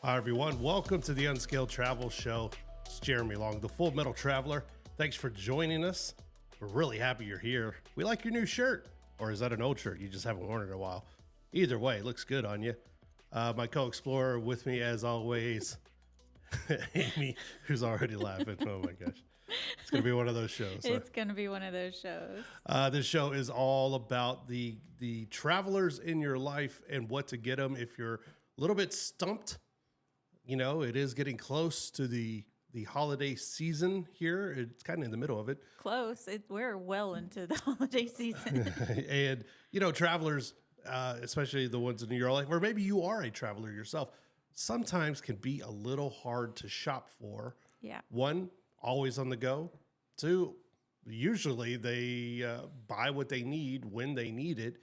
Hi, everyone. Welcome to the Unscaled Travel Show. It's Jeremy Long, the Full Metal Traveler. Thanks for joining us. We're really happy you're here. We like your new shirt. Or is that an old shirt? You just haven't worn it in a while. Either way, it looks good on you. My co-explorer with me, as always, Amy, who's already laughing. Oh, my gosh. It's going to be one of those shows. It's going to be one of those shows. This show is all about the travelers in your life and what to get them if you're a little bit stumped. You know, it is getting close to the holiday season here. It's kind of in the middle of it. Close. We're well into the holiday season. And, you know, travelers, especially the ones in your life, or maybe you are a traveler yourself, sometimes can be a little hard to shop for. Yeah. One, always on the go. Two, usually they buy what they need when they need it.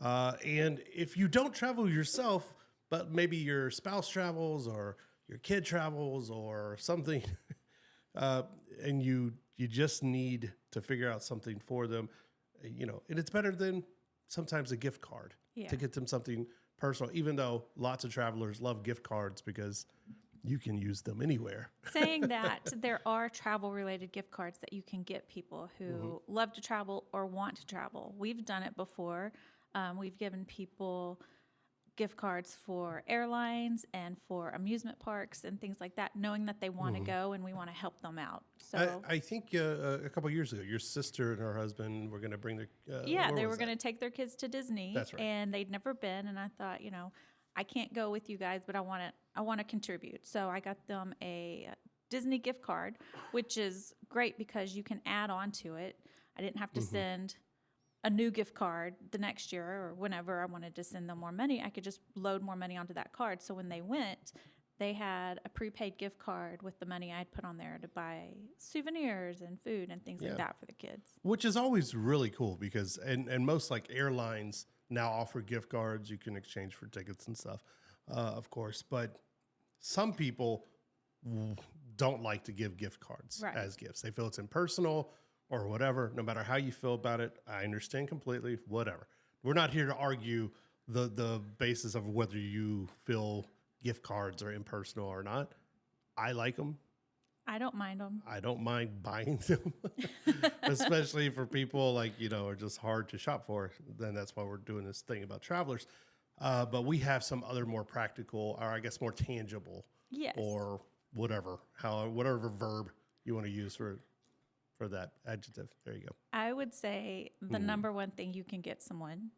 And if you don't travel yourself, but maybe your spouse travels or your kid travels or something, and you just need to figure out something for them, you know, and it's better than sometimes a gift card to get them something personal, even though lots of travelers love gift cards because you can use them anywhere. Saying that, there are travel-related gift cards that you can get people who love to travel or want to travel. We've done it before. We've given people gift cards for airlines and for amusement parks and things like that, knowing that they want to go and we want to help them out. So I think a couple of years ago, your sister and her husband were going to bring their they were going to take their kids to Disney. That's right. And they'd never been, and I thought, you know, I can't go with you guys, but I want to contribute. So I got them a Disney gift card, which is great because you can add on to it. I didn't have to send a new gift card the next year or whenever I wanted to send them more money. I could just load more money onto that card. So when they went, they had a prepaid gift card with the money I'd put on there to buy souvenirs and food and things like that for the kids. Which is always really cool because, and most like airlines now offer gift cards you can exchange for tickets and stuff, of course. But some people don't like to give gift cards as gifts. They feel it's impersonal or whatever. No matter how you feel about it, I understand completely, whatever. We're not here to argue the basis of whether you feel gift cards are impersonal or not. I like them. I don't mind them. I don't mind buying them, especially for people like, you know, are just hard to shop for. Then that's why we're doing this thing about travelers. But we have some other more practical, or I guess more tangible, or whatever verb you want to use for that adjective. There you go. I would say the number one thing you can get someone,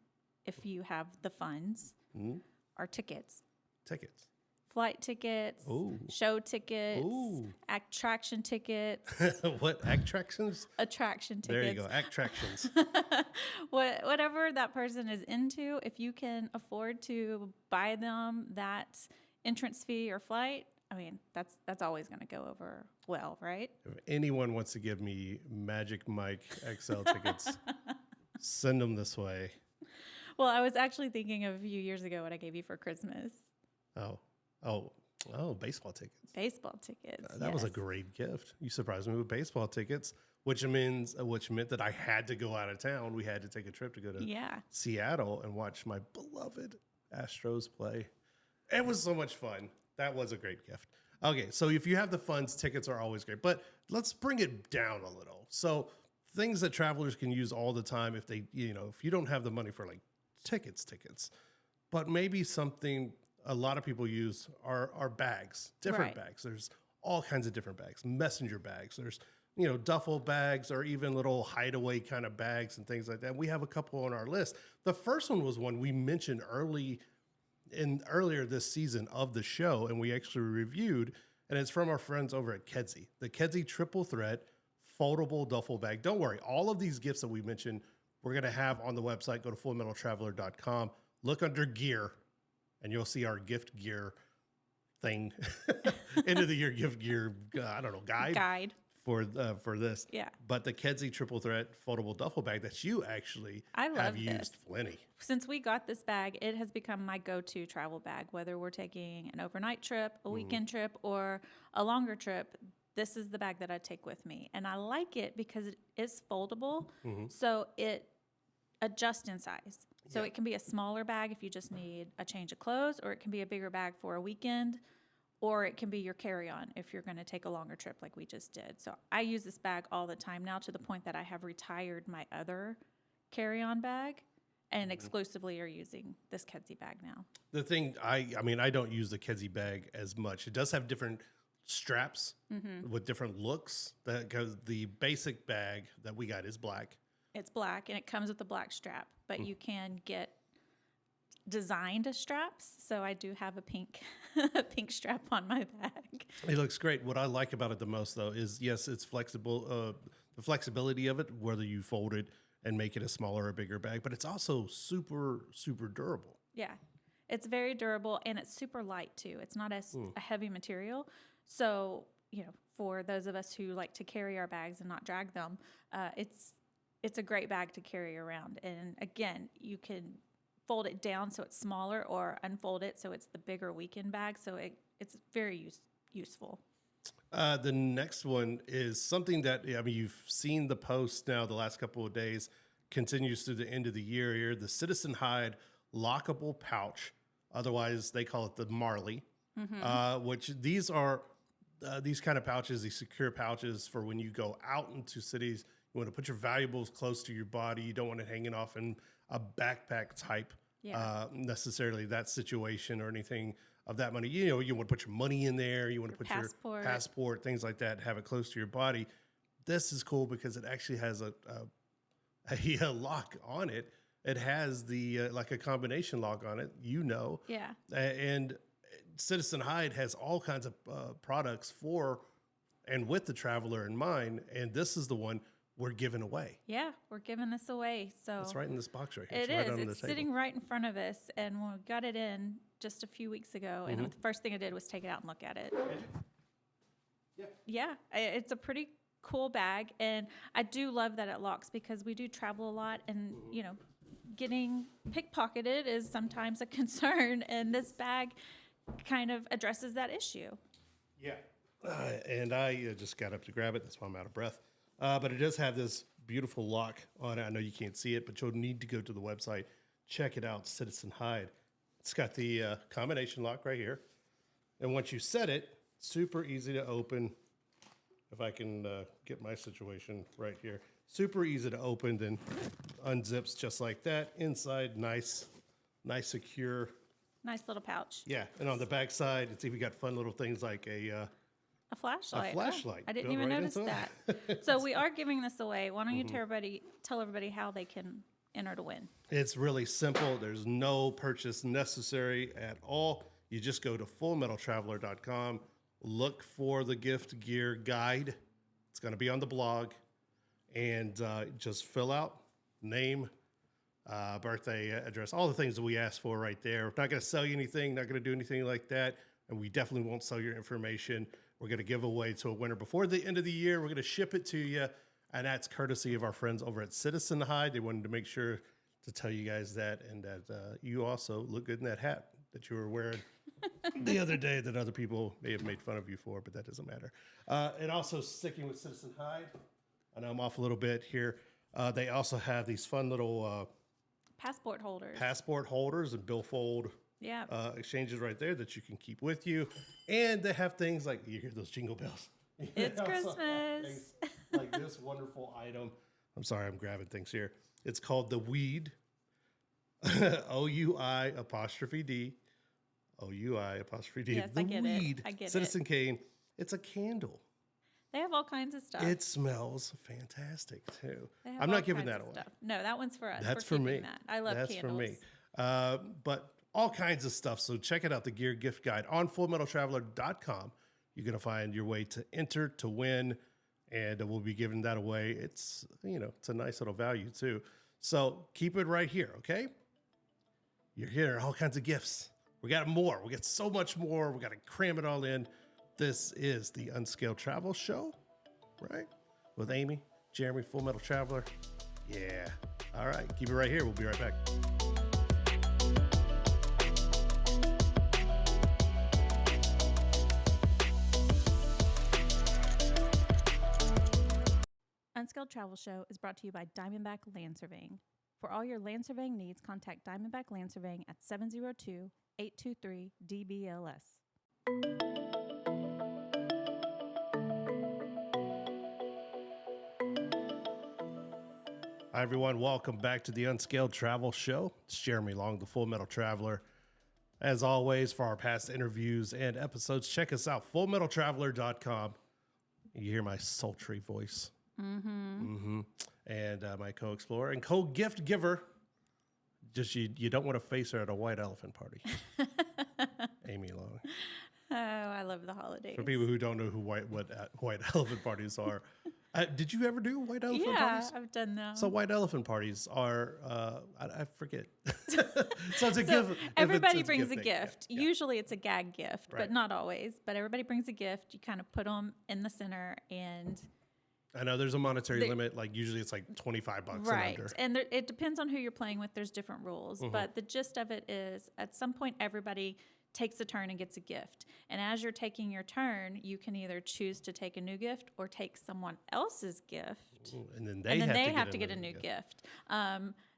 if you have the funds, are tickets. Tickets. Flight tickets, show tickets, attraction tickets. What? Attractions? Attraction tickets. There you go. Attractions. Whatever that person is into, if you can afford to buy them that entrance fee or flight, I mean, that's always going to go over well, right? If anyone wants to give me Magic Mike XL tickets, send them this way. Well, I was actually thinking of a few years ago what I gave you for Christmas. Oh, baseball tickets. Baseball tickets. That was a great gift. You surprised me with baseball tickets, which meant that I had to go out of town. We had to take a trip to go to Seattle and watch my beloved Astros play. It was so much fun. That was a great gift. Okay, so if you have the funds, tickets are always great. But let's bring it down a little. So things that travelers can use all the time if they, you know, if you don't have the money for like tickets, but maybe something a lot of people use are bags, different bags. There's all kinds of different bags, messenger bags. There's, you know, duffel bags or even little hideaway kind of bags and things like that. We have a couple on our list. The first one was one we mentioned earlier this season of the show, and we actually reviewed, and it's from our friends over at Kedzie. The Kedzie triple threat foldable duffel bag. Don't worry, all of these gifts that we mentioned, we're going to have on the website. Go to fullmetaltraveler.com, look under gear, and you'll see our gift gear thing, end of the year gift gear, guide for this. Yeah. But the Kedzie triple threat foldable duffel bag that you actually have used plenty. Since we got this bag, it has become my go-to travel bag, whether we're taking an overnight trip, a weekend trip, or a longer trip. This is the bag that I take with me. And I like it because it is foldable, so it adjusts in size. So it can be a smaller bag if you just need a change of clothes, or it can be a bigger bag for a weekend or it can be your carry-on if you're going to take a longer trip like we just did. So I use this bag all the time now, to the point that I have retired my other carry-on bag and exclusively are using this Kedzie bag now. The thing, I mean, I don't use the Kedzie bag as much. It does have different straps with different looks. Because the basic bag that we got is black. It's black, and it comes with a black strap, but you can get designed straps. So I do have a pink a pink strap on my bag. It looks great. What I like about it the most, though, is yes, it's flexible. The flexibility of it, whether you fold it and make it a smaller or bigger bag, but it's also super, super durable. Yeah, it's very durable, and it's super light too. It's not as a heavy material. So, for those of us who like to carry our bags and not drag them, it's a great bag to carry around. And again, you can fold it down so it's smaller, or unfold it so it's the bigger weekend bag. So it's very useful. The next one is something that, I mean, you've seen the post now the last couple of days, continues through the end of the year here. The Citizen Hide lockable pouch, otherwise they call it the Marley, which these are these kind of pouches, these secure pouches for when you go out into cities. You want to put your valuables close to your body. You don't want it hanging off in a backpack type, necessarily that situation or anything of that money. You want to put your money in there. You want to put your passport, things like that, have it close to your body. This is cool because it actually has a lock on it. It has the like a combination lock on it, Yeah. And Citizen Hide has all kinds of products for and with the traveler in mind. And this is the one we're giving away. Yeah, we're giving this away. So it's right in this box right here. It is. Right, it's sitting right in front of us, and we got it in just a few weeks ago. And the first thing I did was take it out and look at it. Yeah, it's a pretty cool bag, and I do love that it locks, because we do travel a lot, and getting pickpocketed is sometimes a concern, and this bag kind of addresses that issue. Yeah, and I just got up to grab it. That's why I'm out of breath. But it does have this beautiful lock on it. I know you can't see it, but you'll need to go to the website, check it out, Citizen Hide. It's got the combination lock right here. And once you set it, super easy to open. If I can get my situation right here. Super easy to open, then unzips just like that. Inside, nice, secure. Nice little pouch. Yeah, and on the back side, it's even got fun little things like a flashlight. A flashlight. I didn't even notice that. So we are giving this away. Why don't you tell everybody how they can enter to win? It's really simple. There's no purchase necessary at all. You just go to fullmetaltraveler.com, look for the gift gear guide. It's going to be on the blog, and just fill out name, birthday, address, all the things that we asked for right there. We're not going to sell you anything, not going to do anything like that, and we definitely won't sell your information. We're going to give away to a winner before the end of the year. We're going to ship it to you, and that's courtesy of our friends over at Citizen Hide. They wanted to make sure to tell you guys that, and that you also look good in that hat that you were wearing the other day that other people may have made fun of you for, but that doesn't matter. And also, sticking with Citizen Hide, I know I'm off a little bit here. They also have these fun little passport holders and billfold exchanges right there that you can keep with you. And they have things like, you hear those jingle bells. It's Christmas. Like this wonderful item. I'm sorry, I'm grabbing things here. It's called the Weed. OUI''D. OUI''D. Yes, the I get Weed. it. I get Citizen Kane. It's a candle. They have all kinds of stuff. It smells fantastic too. I'm not giving that away. Stuff. No, that one's for us. That's for me. That. I love That's candles. for me. But all kinds of stuff. So check it out, the Gear Gift Guide on fullmetaltraveler.com. You're going to find your way to enter to win, and we'll be giving that away. It's, it's a nice little value too. So keep it right here, okay? You're hearing all kinds of gifts. We got more. We got so much more. We got to cram it all in. This is the Unscaled Travel Show, right? With Amy, Jeremy, Full Metal Traveler. Yeah. All right. Keep it right here. We'll be right back. Unscaled Travel Show is brought to you by Diamondback Land Surveying. For all your land surveying needs, contact Diamondback Land Surveying at 702-823-DBLS. Hi, everyone. Welcome back to the Unscaled Travel Show. It's Jeremy Long, the Full Metal Traveler. As always, for our past interviews and episodes, check us out, fullmetaltraveler.com. You hear my sultry voice. And my co-explorer and co-gift giver. Just you don't want to face her at a white elephant party. Amy Long. Oh, I love the holidays. For people who don't know who white elephant parties are, did you ever do white elephant parties? Yeah, I've done them. So white elephant parties are, I forget. So it's a gift. Everybody brings a gift. Yeah. Usually it's a gag gift, Right. but not always. But everybody brings a gift. You kind of put them in the center and... I know there's a monetary limit. Like usually it's like $25 right. and under. And it depends on who you're playing with. There's different rules. But the gist of it is at some point, everybody takes a turn and gets a gift. And as you're taking your turn, you can either choose to take a new gift or take someone else's gift. And then they have to get a new gift.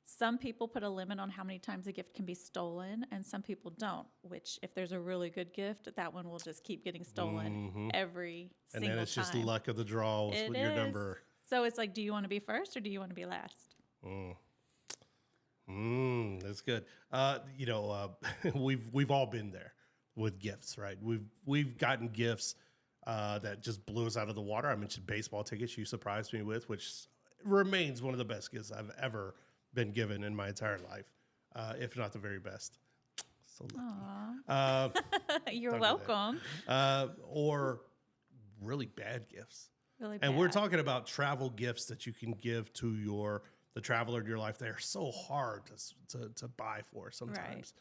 Some people put a limit on how many times a gift can be stolen, and some people don't, which if there's a really good gift, that one will just keep getting stolen every single time. And then it's just luck of the draw with your number. So it's like, do you want to be first or do you want to be last? That's good. We've all been there with gifts, right? We've gotten gifts that just blew us out of the water. I mentioned baseball tickets you surprised me with, which remains one of the best gifts I've ever been given in my entire life, if not the very best. So you're welcome. Or really bad gifts. Really bad. And we're talking about travel gifts that you can give to the traveler in your life. They're so hard to buy for sometimes.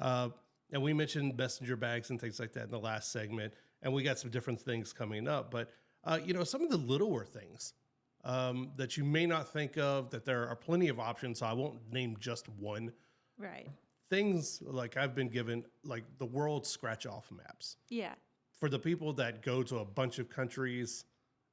Right. And we mentioned messenger bags and things like that in the last segment, and we got some different things coming up. But some of the littler things that you may not think of, that there are plenty of options. So I won't name just one. Right. Things like I've been given, like the world scratch-off maps. Yeah. For the people that go to a bunch of countries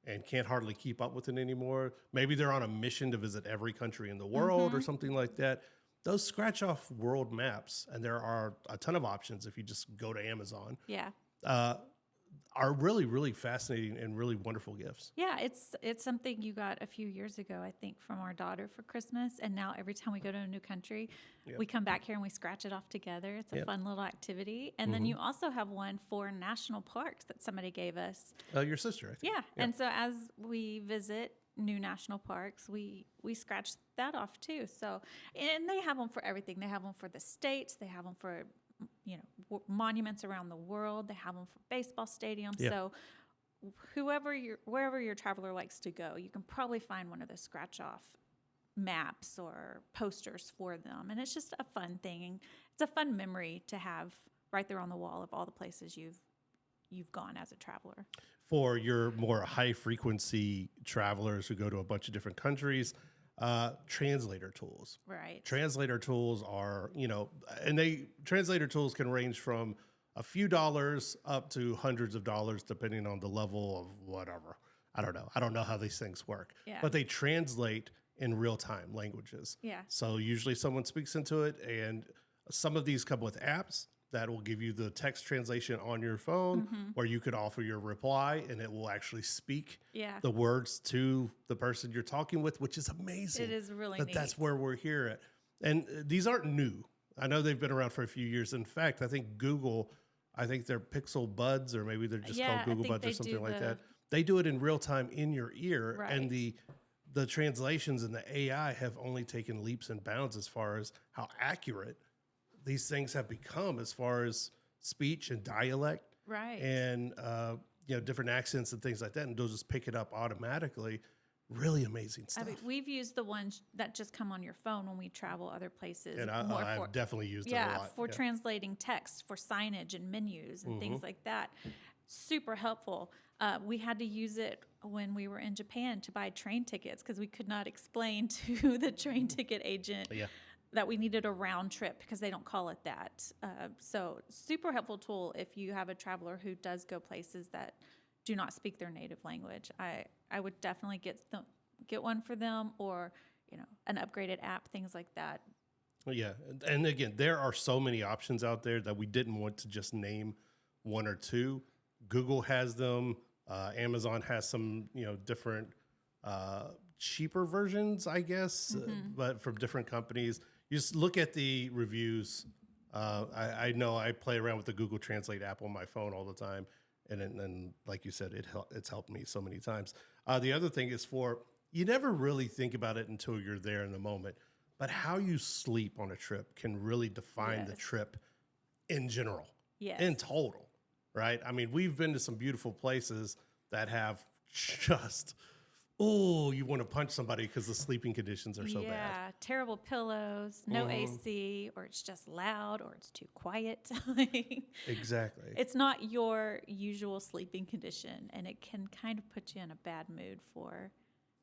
and can't hardly keep up with it anymore, maybe they're on a mission to visit every country in the world or something like that. Those scratch-off world maps, and there are a ton of options if you just go to Amazon. Yeah. Are really, really fascinating and really wonderful gifts. Yeah, it's something you got a few years ago, I think, from our daughter for Christmas. And now every time we go to a new country, we come back here and we scratch it off together. It's a fun little activity. And then you also have one for national parks that somebody gave us. Your sister, I think. Yeah. And so as we visit new national parks, we scratch that off too. So, and they have them for everything. They have them for the states. They have them for monuments around the world. They have them for baseball stadiums. Yeah. So wherever your traveler likes to go, you can probably find one of the scratch off maps or posters for them. And it's just a fun thing. It's a fun memory to have right there on the wall of all the places you've gone as a traveler. For your more high frequency travelers who go to a bunch of different countries, translator tools. Right. Translator tools are, translator tools can range from a few dollars up to hundreds of dollars, depending on the level of whatever. I don't know how these things work. Yeah. But they translate in real time languages. Yeah. So usually someone speaks into it, and some of these come with apps that will give you the text translation on your phone, or you could offer your reply and it will actually speak the words to the person you're talking with, which is amazing. It is really neat. That's where we're here at. And these aren't new. I know they've been around for a few years. In fact, I think they're Pixel Buds, or maybe they're just called Google Buds or something like that. They do it in real time in your ear. Right. And the translations and the AI have only taken leaps and bounds as far as how accurate these things have become as far as speech and dialect, right? And different accents and things like that, and they'll just pick it up automatically. Really amazing stuff. We've used the ones that just come on your phone when we travel other places. And I've definitely used it a lot. For translating text, for signage and menus and things like that. Super helpful. We had to use it when we were in Japan to buy train tickets because we could not explain to the train ticket agent that we needed a round trip because they don't call it that. So super helpful tool if you have a traveler who does go places that do not speak their native language. I would definitely get one for them, or an upgraded app, things like that. Yeah, and again, there are so many options out there that we didn't want to just name one or two. Google has them. Amazon has some different cheaper versions, I guess, but from different companies. You just look at the reviews. I know I play around with the Google Translate app on my phone all the time. And like you said, it's helped me so many times. The other thing is you never really think about it until you're there in the moment, but how you sleep on a trip can really define the trip in general, in total, right? I mean, we've been to some beautiful places that have just, you want to punch somebody because the sleeping conditions are so bad. Yeah, terrible pillows, no AC, or it's just loud, or it's too quiet. Exactly. It's not your usual sleeping condition, and it can kind of put you in a bad mood for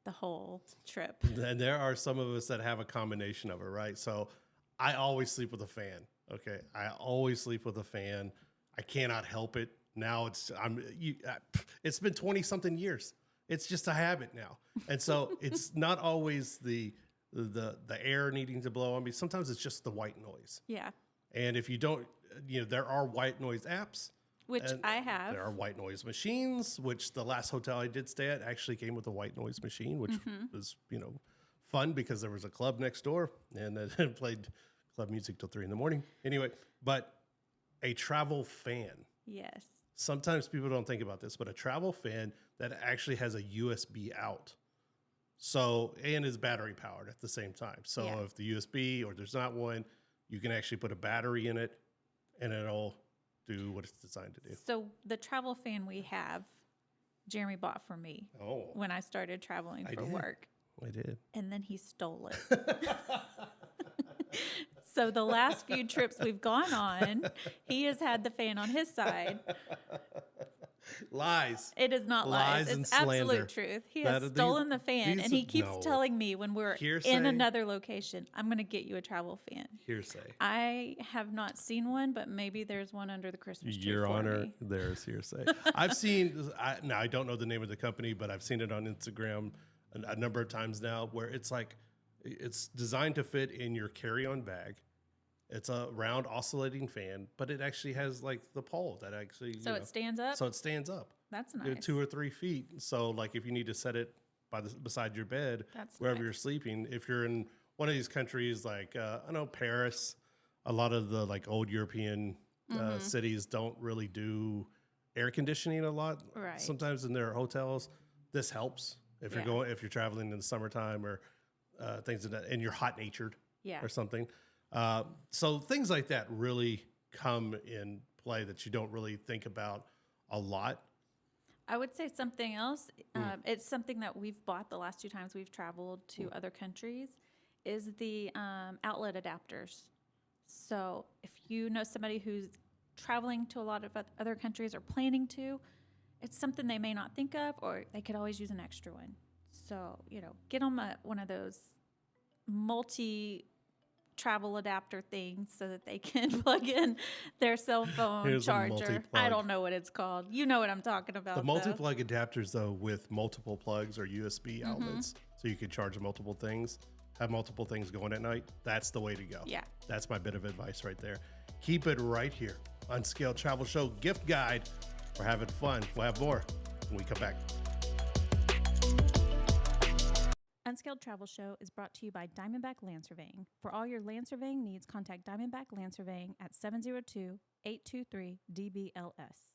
the whole trip. And there are some of us that have a combination of it, right? So I always sleep with a fan. Okay, I always sleep with a fan. I cannot help it. Now it's been 20 something years. It's just a habit now. And so it's not always the air needing to blow on me. Sometimes it's just the white noise. Yeah. And if you don't, there are white noise apps. Which I have. There are white noise machines, which the last hotel I did stay at actually came with a white noise machine, which was, fun because there was a club next door and it played club music till 3 a.m. Anyway, but a travel fan. Yes. Sometimes people don't think about this, but a travel fan that actually has a USB out. So, and is battery powered at the same time. So if the USB or there's not one, you can actually put a battery in it and it'll do what it's designed to do. So the travel fan we have, Jeremy bought for me when I started traveling for work. I did. And then he stole it. So the last few trips we've gone on, he has had the fan on his side. Lies. It is not lies. It's absolute truth. He has stolen the fan, and he keeps telling me when we're in another location, I'm going to get you a travel fan. Hearsay. I have not seen one, but maybe there's one under the Christmas tree. Your Honor, me. There's hearsay. I've seen, now I don't know the name of the company, but I've seen it on Instagram a number of times now where it's like, it's designed to fit in your carry-on bag. It's a round oscillating fan, but it actually has like the pole that actually. So it stands up? So it stands up. That's nice. 2 or 3 feet. So like if you need to set it beside your bed, wherever you're sleeping, if you're in one of these countries like, I know Paris, a lot of the like old European cities don't really do air conditioning a lot. Right. Sometimes in their hotels, this helps if you're traveling in the summertime or things like that, and you're hot natured or something. So things like that really come in play that you don't really think about a lot. I would say something else. It's something that we've bought the last 2 times we've traveled to other countries is the outlet adapters. So if you know somebody who's traveling to a lot of other countries or planning to, it's something they may not think of, or they could always use an extra one. So, get them one of those multi-travel adapter things so that they can plug in their cell phone charger. I don't know what it's called. You know what I'm talking about. The multi-plug adapters, though, with multiple plugs or USB outlets, so you can charge multiple things, have multiple things going at night. That's the way to go. Yeah. That's my bit of advice right there. Keep it right here. Unscaled Travel Show gift guide. We're having fun. We'll have more when we come back. Unscaled Travel Show is brought to you by Diamondback Land Surveying. For all your land surveying needs, contact Diamondback Land Surveying at 702-823-DBLS.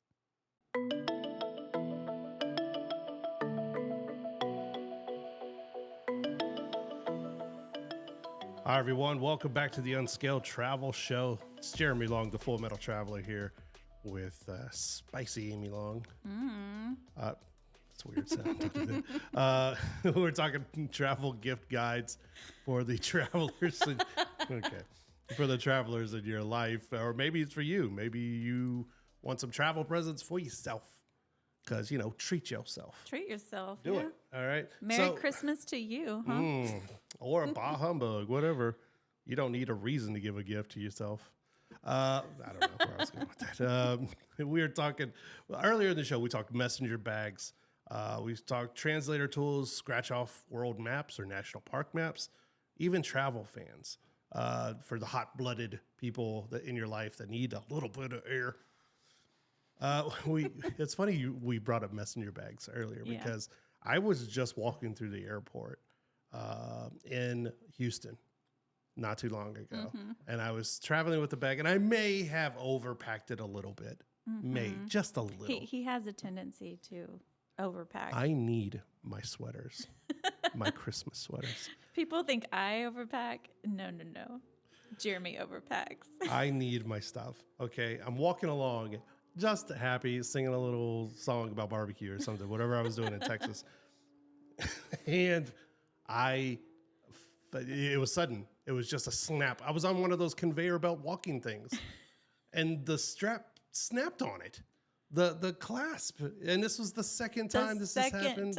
Hi, everyone. Welcome back to the Unscaled Travel Show. It's Jeremy Long, the Full Metal Traveler, here with spicy Amy Long. It's a weird sound. We're talking travel gift guides for the travelers. For the travelers in your life, or maybe it's for you. Maybe you want some travel presents for yourself. Because, treat yourself. Treat yourself. Do it. All right. Merry Christmas to you, huh? Or a bah humbug, whatever. You don't need a reason to give a gift to yourself. I don't know where I was going with that. We were talking earlier in the show. We talked messenger bags. We talked translator tools, scratch off world maps or national park maps, even travel fans for the hot-blooded people in your life that need a little bit of air. It's funny we brought up messenger bags earlier because I was just walking through the airport in Houston not too long ago. And I was traveling with the bag, and I may have overpacked it a little bit. Just a little. He has a tendency to overpack. I need my sweaters, my Christmas sweaters. People think I overpack. No. Jeremy overpacks. I need my stuff. Okay. I'm walking along, just happy, singing a little song about barbecue or something, whatever I was doing in Texas. And it was sudden. It was just a snap. I was on one of those conveyor belt walking things, and the strap snapped on it. The clasp. And this was the second time this has happened.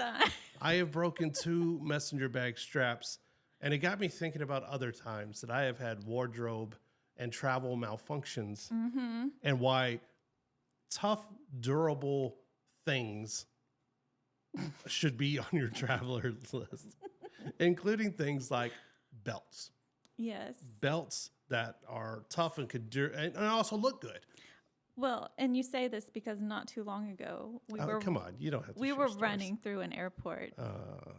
I have broken 2 messenger bag straps, and it got me thinking about other times that I have had wardrobe and travel malfunctions, and why tough, durable things should be on your traveler list, including things like belts. Yes. Belts that are tough and could and also look good. Well, and you say this because not too long ago come on, you don't have to. We were running through an airport,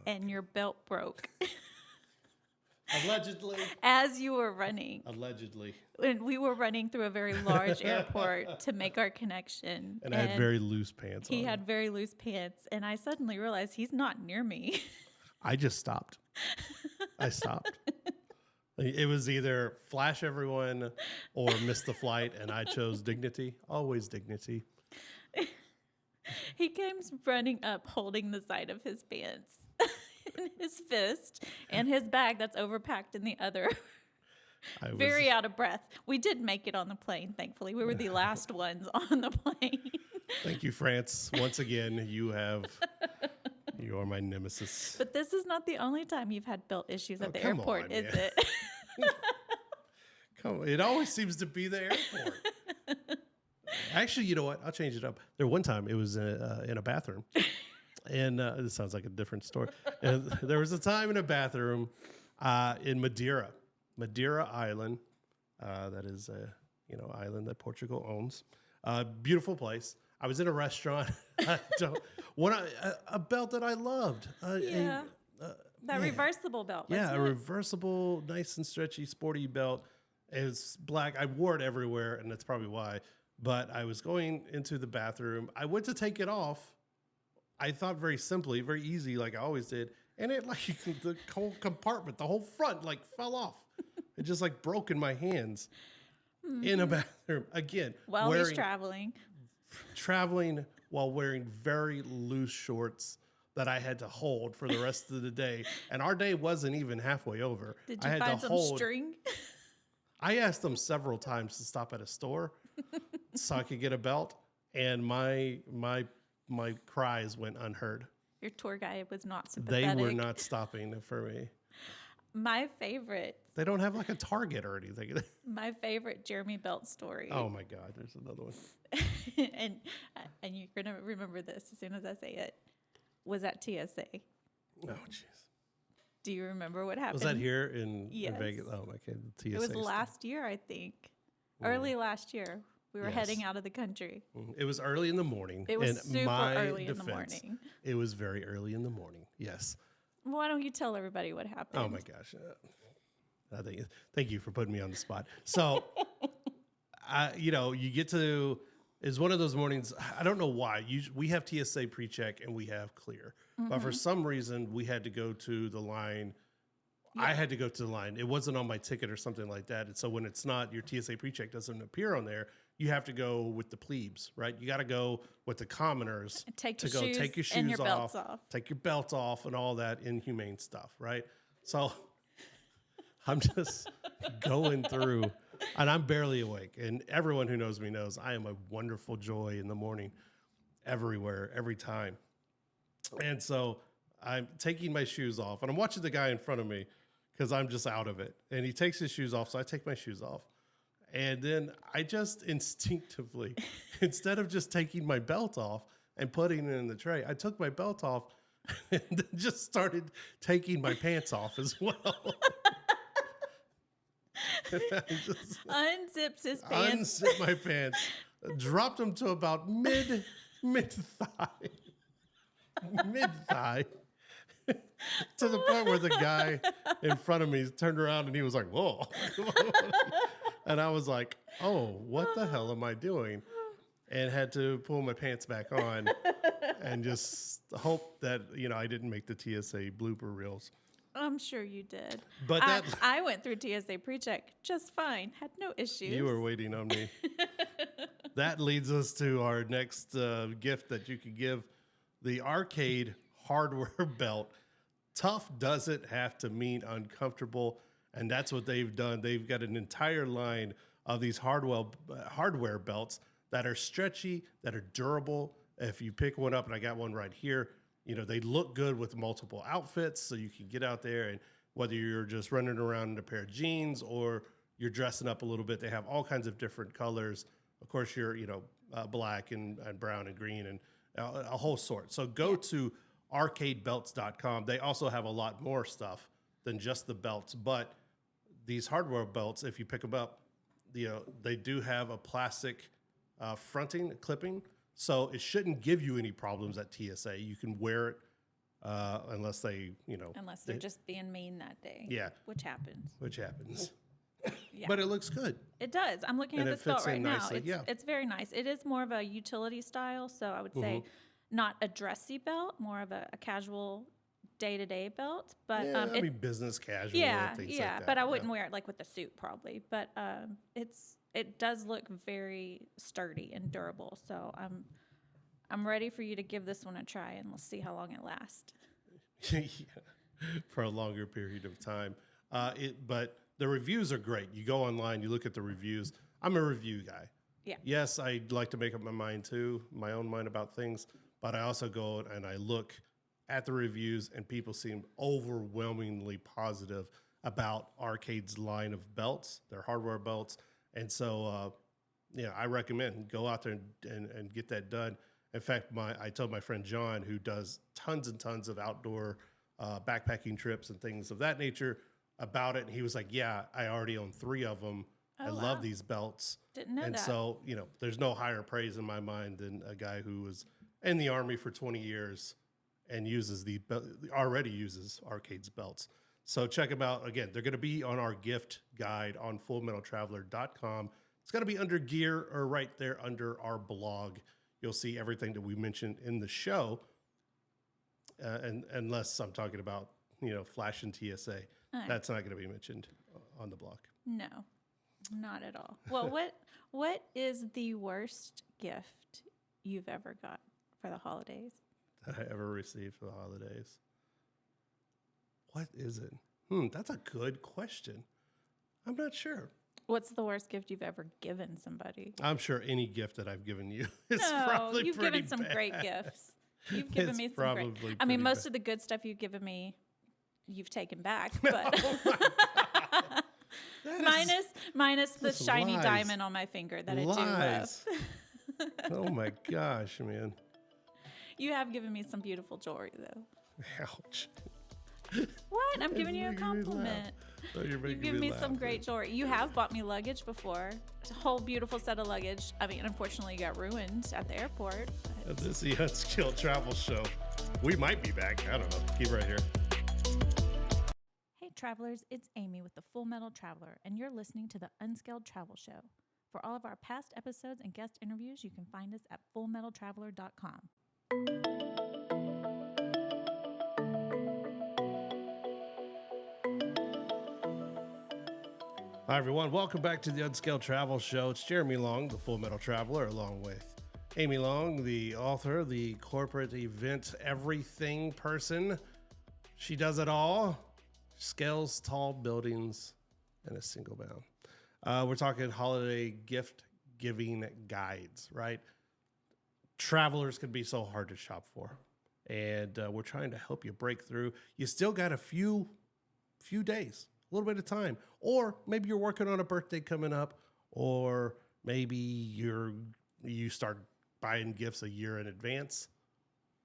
and your belt broke. Allegedly. As you were running. Allegedly. And we were running through a very large airport to make our connection. And I had very loose pants on. He had very loose pants. And I suddenly realized he's not near me. I just stopped. I stopped. It was either flash everyone or miss the flight. And I chose dignity. Always dignity. He came running up holding the side of his pants. In his fist, and his bag that's overpacked in the other. Very out of breath. We did make it on the plane, thankfully. We were the last ones on the plane. Thank you, France. Once again, you are my nemesis. But this is not the only time you've had belt issues at the airport, is it? Come on. It always seems to be the airport. Actually, you know what? I'll change it up. There one time, it was in a bathroom. And this sounds like a different story. And there was a time in a bathroom in Madeira Island. That is a island that Portugal owns. Beautiful place. I was in a restaurant. A belt that I loved. Reversible belt. A reversible, nice and stretchy, sporty belt. It's black. I wore it everywhere, and that's probably why. But I was going into the bathroom. I went to take it off. I thought very simply, very easy, like I always did. And it the whole compartment, the whole front fell off. It just broke in my hands in a bathroom. Again, while he's traveling. Traveling while wearing very loose shorts that I had to hold for the rest of the day. And our day wasn't even halfway over. Did you find some string? I asked them several times to stop at a store so I could get a belt. And my cries went unheard. Your tour guide was not sympathetic. They were not stopping for me. My favorite. They don't have a Target or anything. My favorite Jeremy Belt story. Oh my God, there's another one. and you're gonna remember this as soon as I say it. Was at TSA. Oh jeez. Do you remember what happened? Was that here in Yes. Vegas? Oh, okay. The TSA. It was last year, I think. Early last year. We were heading out of the country. It was early in the morning. It was super early in the morning. It was very early in the morning. Yes. Why don't you tell everybody what happened? Oh my gosh. Thank you for putting me on the spot. So, you get to, it's one of those mornings, I don't know why. We have TSA pre-check and we have clear. But for some reason, we had to go to the line. Yeah. I had to go to the line. It wasn't on my ticket or something like that. And so when it's not, your TSA pre-check doesn't appear on there, you have to go with the plebes, right? You got to go with the commoners take your shoes and your belts off. Take your belts off and all that inhumane stuff, right? So I'm just going through, and I'm barely awake. And everyone who knows me knows I am a wonderful joy in the morning, everywhere, every time. And so I'm taking my shoes off, and I'm watching the guy in front of me because I'm just out of it. And he takes his shoes off, so I take my shoes off. And then I just instinctively, instead of just taking my belt off and putting it in the tray, I took my belt off and then just started taking my pants off as well. Unzips his pants. Unzipped my pants, dropped them to about mid thigh. mid-thigh. To the point where the guy in front of me turned around and he was like, whoa. And I was like, oh, what the hell am I doing? And had to pull my pants back on and just hope that, I didn't make the TSA blooper reels. I'm sure you did. But I went through TSA pre-check just fine. Had no issues. You were waiting on me. That leads us to our next gift that you could give, the arcade hardware belt. Tough doesn't have to mean uncomfortable, and that's what they've done. They've got an entire line of these hardware belts that are stretchy, that are durable. If you pick one up, and I got one right here, they look good with multiple outfits, so you can get out there, and whether you're just running around in a pair of jeans or you're dressing up a little bit, they have all kinds of different colors. Of course, you're black and brown and green and a whole sort. So go to arcadebelts.com. They also have a lot more stuff than just the belts, but these hardware belts, if you pick them up, they do have a plastic fronting clipping, so it shouldn't give you any problems at TSA. You can wear it unless unless they're just being mean that day. Yeah, which happens. Yeah. But it looks good. It does. I'm looking at this belt right now. Nicely. It's very nice. It is more of a utility style, so I would say not a dressy belt, more of a casual day-to-day belt. But business casual. Yeah, things like that. But I wouldn't wear it like with a suit probably. But it does look very sturdy and durable. So I'm ready for you to give this one a try, and let's see how long it lasts. For a longer period of time. But the reviews are great. You go online, you look at the reviews. I'm a review guy. Yeah. Yes, I like to make up my own mind about things, but I also go and I look at the reviews, and people seem overwhelmingly positive about Arcade's line of belts, their hardware belts. And so, I recommend go out there and get that done. In fact, I told my friend John, who does tons and tons of outdoor backpacking trips and things of that nature, about it. And he was like, yeah, I already own 3 of them. I love these belts. Didn't know that. And so, there's no higher praise in my mind than a guy who was in the Army for 20 years and already uses Arcade's belts. So check them out. Again, they're going to be on our gift guide on fullmetaltraveler.com. It's going to be under gear or right there under our blog. You'll see everything that we mentioned in the show. And unless I'm talking about, flashing TSA. That's not going to be mentioned on the blog. No, not at all. Well, what is the worst gift you've ever got for the holidays? That I ever received for the holidays? What is it? That's a good question. I'm not sure. What's the worst gift you've ever given somebody? I'm sure any gift that I've given you is probably you've pretty given some bad. Great gifts. You've given me some great. I mean, most of the good stuff you've given me, you've taken back, but minus the shiny diamond on my finger that I do love. Oh my gosh, man! You have given me some beautiful jewelry, though. Ouch! What? I'm giving you a compliment. You've given me some great jewelry. You have bought me luggage before. It's a whole beautiful set of luggage. I mean, unfortunately, you got ruined at the airport. This is the Unskilled Travel Show. We might be back. I don't know. Keep right here. Hey, travelers. It's Amy with the Full Metal Traveler, and you're listening to the Unskilled Travel Show. For all of our past episodes and guest interviews, you can find us at fullmetaltraveler.com. Hi, everyone. Welcome back to the Unskilled Travel Show. It's Jeremy Long, the Full Metal Traveler, along with Amy Long, the author, the corporate event everything person. She does it all. Scales tall buildings in a single bound. We're talking holiday gift giving guides, right? Travelers can be so hard to shop for. And we're trying to help you break through. You still got a few days, a little bit of time. Or maybe you're working on a birthday coming up, or maybe you start buying gifts a year in advance,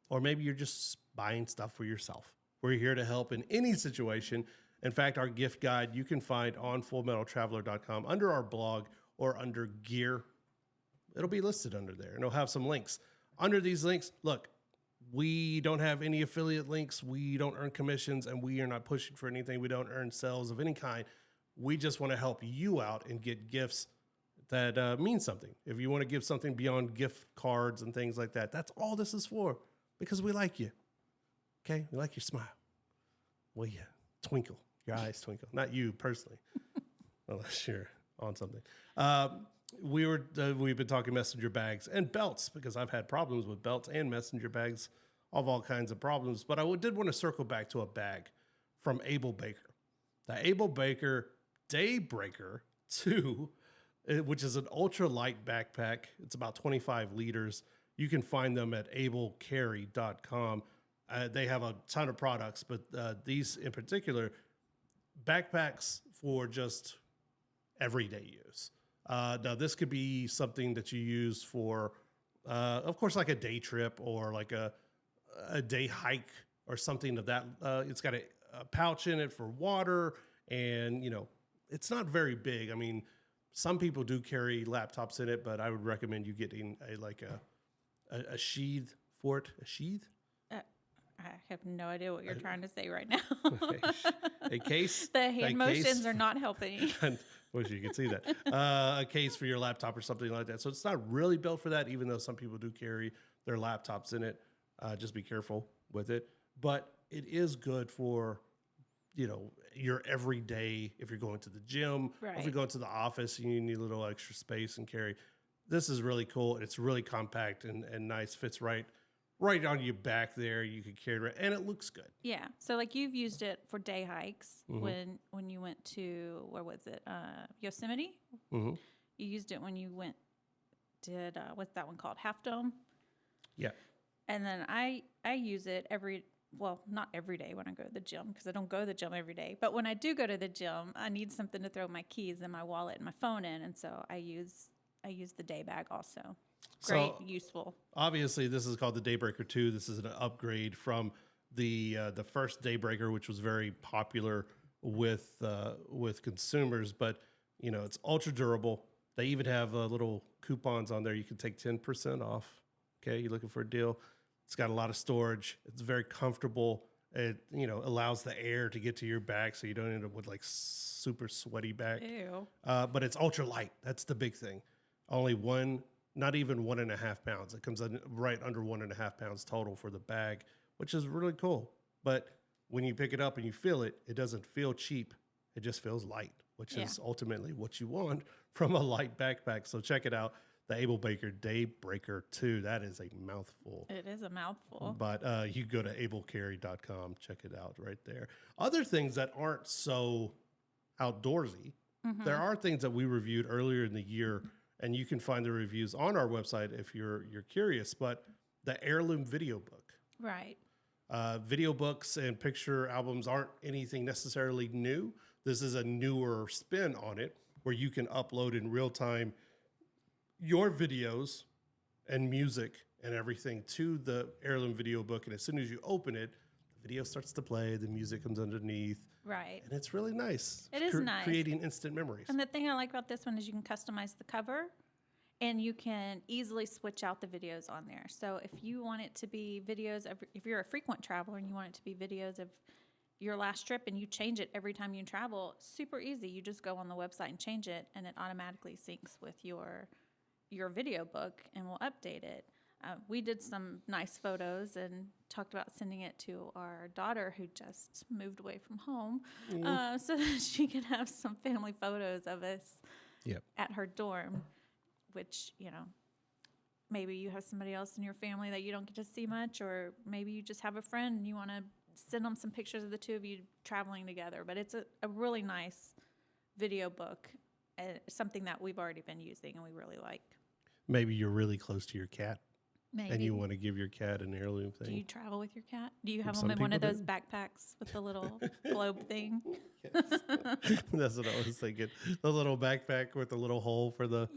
or maybe you're just buying stuff for yourself. We're here to help in any situation. In fact, our gift guide you can find on fullmetaltraveler.com under our blog or under gear. It'll be listed under there, and it'll have some links. Under these links, look, We don't have any affiliate links. We don't earn commissions, and we are not pushing for anything. We don't earn sales of any kind. We just want to help you out and get gifts that mean something. If you want to give something beyond gift cards and things like that, that's all this is for, because we like you. Okay? We like your smile. Well, yeah, twinkle. Your eyes twinkle. Not you personally, unless you're on something. We've been talking messenger bags and belts, because I've had problems with belts and messenger bags of all kinds of problems. But I did want to circle back to a bag from Able Baker. The Able Baker Daybreaker 2, which is an ultra light backpack. It's about 25 liters. You can find them at ablecarry.com. They have a ton of products, but these in particular, backpacks for just everyday use. Now, this could be something that you use for, of course, like a day trip or like a day hike or something of that. It's got a pouch in it for water, and, it's not very big. I mean, some people do carry laptops in it, but I would recommend you getting a sheath for it. A sheath? I have no idea what you're trying to say right now. A case? The hand motions are not helping. I wish you could see that. A case for your laptop or something like that. So it's not really built for that, even though some people do carry their laptops in it. Just be careful with it. But it is good for, your everyday, if you're going to the gym, or if you're going to the office and you need a little extra space and carry. This is really cool. It's really compact and nice. Fits right on your back there. You can carry it, and it looks good. Yeah. So like you've used it for day hikes when you went to, where was it? Yosemite? Mm-hmm. You used it when you did what's that one called? Half Dome? Yeah. And then I use it not every day when I go to the gym, because I don't go to the gym every day. But when I do go to the gym, I need something to throw my keys and my wallet and my phone in. And so I use the day bag also. Great, useful. Obviously, this is called the Daybreaker 2. This is an upgrade from the first Daybreaker, which was very popular with consumers. But it's ultra durable. They even have little coupons on there. You can take 10% off. Okay, you're looking for a deal. It's got a lot of storage. It's very comfortable. It allows the air to get to your back, so you don't end up with like super sweaty back. Ew. But it's ultra light. That's the big thing. Only not even 1.5 pounds. It comes in right under 1.5 pounds total for the bag, which is really cool. But when you pick it up and you feel it, it doesn't feel cheap. It just feels light, which is ultimately what you want from a light backpack. So check it out. The Able Baker Daybreaker 2. That is a mouthful. It is a mouthful. But you go to ablecarry.com. Check it out right there. Other things that aren't so outdoorsy, there are things that we reviewed earlier in the year, and you can find the reviews on our website if you're curious. But the Heirloom video book. Right. Video books and picture albums aren't anything necessarily new. This is a newer spin on it, where you can upload in real time your videos and music and everything to the Heirloom video book. And as soon as you open it, the video starts to play, the music comes underneath. Right. And it's really nice. It is nice. Creating instant memories. And the thing I like about this one is you can customize the cover, and you can easily switch out the videos on there. So if you want it to be videos if you're a frequent traveler and you want it to be videos of your last trip and you change it every time you travel, super easy. You just go on the website and change it, and it automatically syncs with your video book and we'll update it. We did some nice photos and talked about sending it to our daughter, who just moved away from home, so that she could have some family photos of us at her dorm, which, maybe you have somebody else in your family that you don't get to see much, or maybe you just have a friend and you want to send them some pictures of the two of you traveling together. But it's a really nice video book, something that we've already been using and we really like. Maybe you're really close to your cat. Maybe. And you want to give your cat an heirloom thing. Do you travel with your cat? Do you have them in one of those backpacks with the little globe thing? Yes. That's what I was thinking. The little backpack with the little hole for the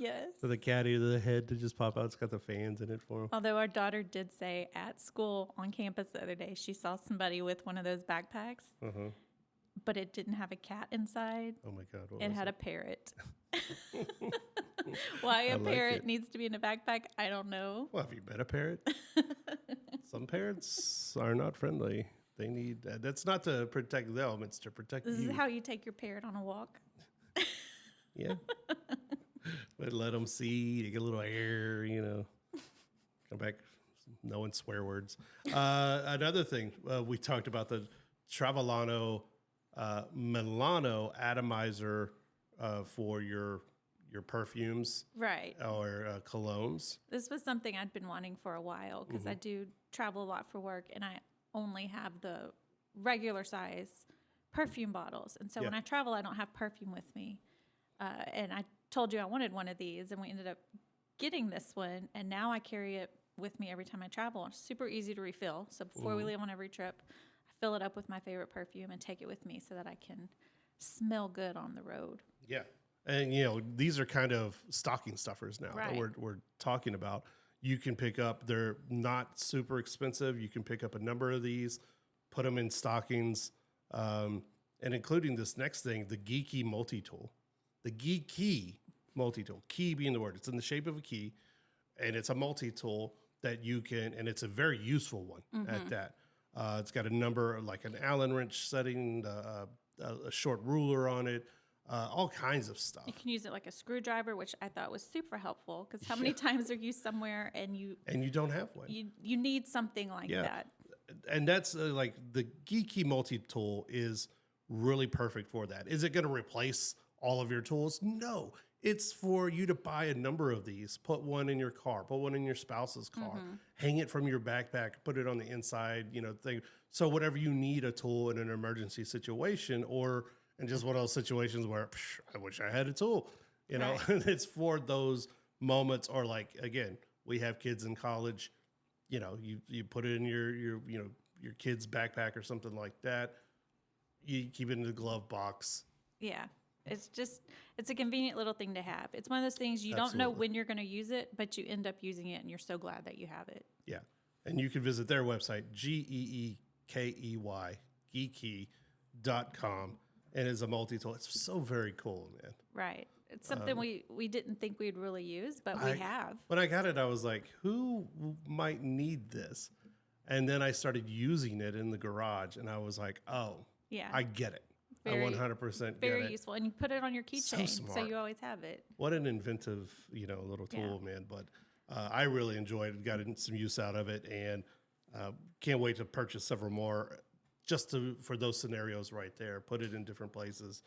catty, the head to just pop out. It's got the fans in it for him. Although our daughter did say at school on campus the other day, she saw somebody with one of those backpacks, but it didn't have a cat inside. Oh my God. It had a parrot. Why a parrot needs to be in a backpack, I don't know. Well, have you met a parrot? Some parents are not friendly. They need that's not to protect them; it's to protect This you. is how you take your parrot on a walk. Yeah, but let them see. They get a little air, Come back, knowing swear words. Another thing we talked about the Travolano Milano atomizer for your perfumes, right, or colognes. This was something I'd been wanting for a while because I do travel a lot for work, and I only have the regular size perfume bottles. And so when I travel, I don't have perfume with me. And I told you I wanted one of these, and we ended up getting this one. And now I carry it with me every time I travel. It's super easy to refill. So before we leave on every trip, I fill it up with my favorite perfume and take it with me so that I can smell good on the road. Yeah. And, these are kind of stocking stuffers now that we're talking about. You can pick up, they're not super expensive. You can pick up a number of these, put them in stockings, and including this next thing, the Geeky multi-tool. The Geeky multi-tool, key being the word. It's in the shape of a key, and it's a multi-tool that you can, and it's a very useful one at that. It's got a number, like an Allen wrench setting, a short ruler on it, all kinds of stuff. You can use it like a screwdriver, which I thought was super helpful because how many times are you somewhere and you don't have one? You need something like that. And that's like the Geeky multi-tool is really perfect for that. Is it going to replace all of your tools? No. It's for you to buy a number of these, put one in your car, put one in your spouse's car, hang it from your backpack, put it on the inside, thing. So whatever you need a tool in an emergency situation, or in just one of those situations where I wish I had a tool, it's for those moments. Or like, again, we have kids in college, you put it in your kid's backpack or something like that. You keep it in the glove box. Yeah. It's a convenient little thing to have. It's one of those things you don't know when you're going to use it, but you end up using it and you're so glad that you have it. Yeah. And you can visit their website, Geekey, geeky.com. And it's a multi-tool. It's so very cool, man. Right. It's something we didn't think we'd really use, but we have. When I got it, I was like, who might need this? And then I started using it in the garage, and I was like, oh, yeah, I get it. I 100% get it. Very useful. And you put it on your keychain, so you always have it. What an inventive, little tool, man. But I really enjoyed it, got some use out of it, and can't wait to purchase several more just for those scenarios right there. Put it in different places.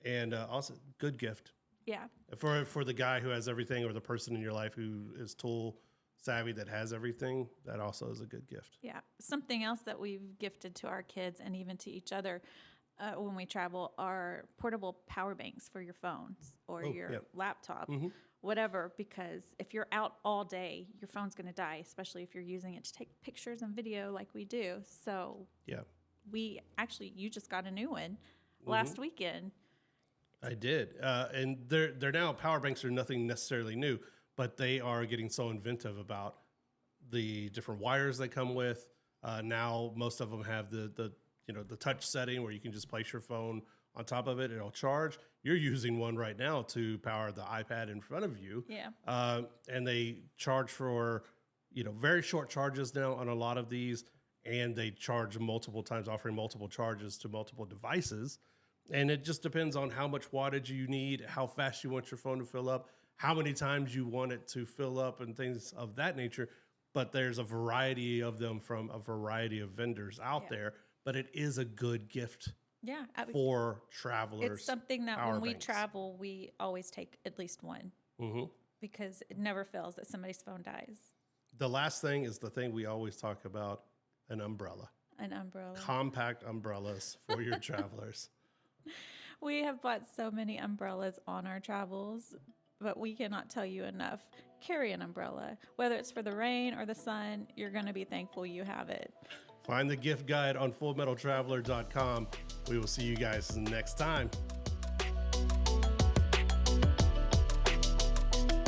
And also, good gift. Yeah. For the guy who has everything, or the person in your life who is tool savvy that has everything, that also is a good gift. Yeah. Something else that we've gifted to our kids and even to each other when we travel are portable power banks for your phones or your laptop, whatever, because if you're out all day, your phone's going to die, especially if you're using it to take pictures and video like we do. So you just got a new one last weekend. I did. And they're now, power banks are nothing necessarily new, but they are getting so inventive about the different wires they come with. Now most of them have the touch setting where you can just place your phone on top of it. It'll charge. You're using one right now to power the iPad in front of you. Yeah. And they charge for, very short charges now on a lot of these. And they charge multiple times, offering multiple charges to multiple devices. And it just depends on how much wattage you need, how fast you want your phone to fill up, how many times you want it to fill up, and things of that nature. But there's a variety of them from a variety of vendors out there. But it is a good gift for travelers. It's something that when we travel, we always take at least one because it never fails that somebody's phone dies. The last thing is the thing we always talk about, an umbrella. An umbrella. Compact umbrellas for your travelers. We have bought so many umbrellas on our travels, but we cannot tell you enough. Carry an umbrella. Whether it's for the rain or the sun, you're going to be thankful you have it. Find the gift guide on fullmetaltraveler.com. We will see you guys next time.